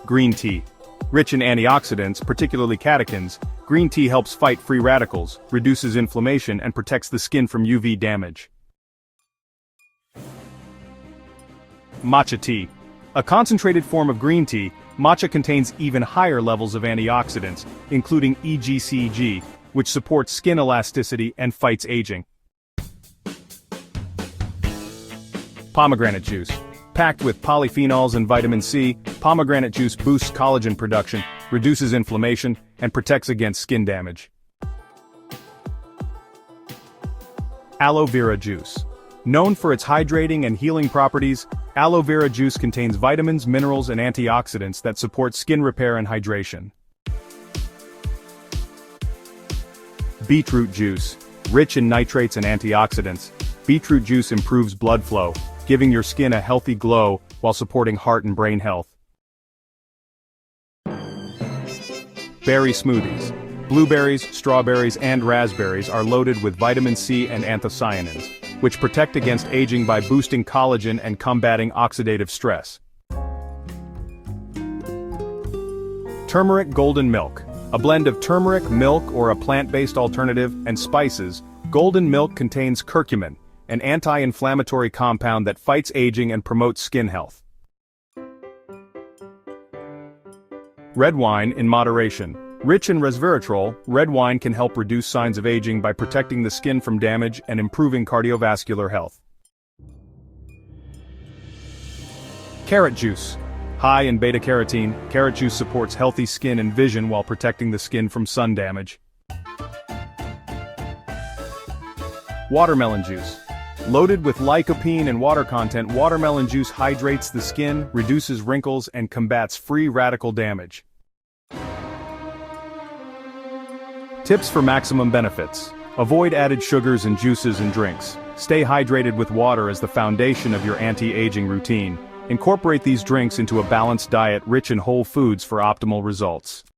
Green tea. Rich in antioxidants, particularly catechins, green tea helps fight free radicals, reduces inflammation and protects the skin from UV damage. Matcha tea. A concentrated form of green tea, matcha contains even higher levels of antioxidants, including EGCG, which supports skin elasticity and fights aging. Pomegranate juice. Packed with polyphenols and vitamin C, pomegranate juice boosts collagen production, reduces inflammation, and protects against skin damage. Aloe vera juice. Known for its hydrating and healing properties, aloe vera juice contains vitamins, minerals, and antioxidants that support skin repair and hydration. Beetroot juice. Rich in nitrates and antioxidants, beetroot juice improves blood flow, giving your skin a healthy glow while supporting heart and brain health. Berry smoothies. Blueberries, strawberries, and raspberries are loaded with vitamin C and anthocyanins, which protect against aging by boosting collagen and combating oxidative stress. Turmeric golden milk. A blend of turmeric, milk or a plant-based alternative, and spices, golden milk contains curcumin, an anti-inflammatory compound that fights aging and promotes skin health. Red wine in moderation. Rich in resveratrol, red wine can help reduce signs of aging by protecting the skin from damage and improving cardiovascular health. Carrot juice. High in beta-carotene, carrot juice supports healthy skin and vision while protecting the skin from sun damage. Watermelon juice. Loaded with lycopene and water content, watermelon juice hydrates the skin, reduces wrinkles, and combats free radical damage. Tips for maximum benefits. Avoid added sugars in juices and drinks. Stay hydrated with water as the foundation of your anti-aging routine. Incorporate these drinks into a balanced diet rich in whole foods for optimal results.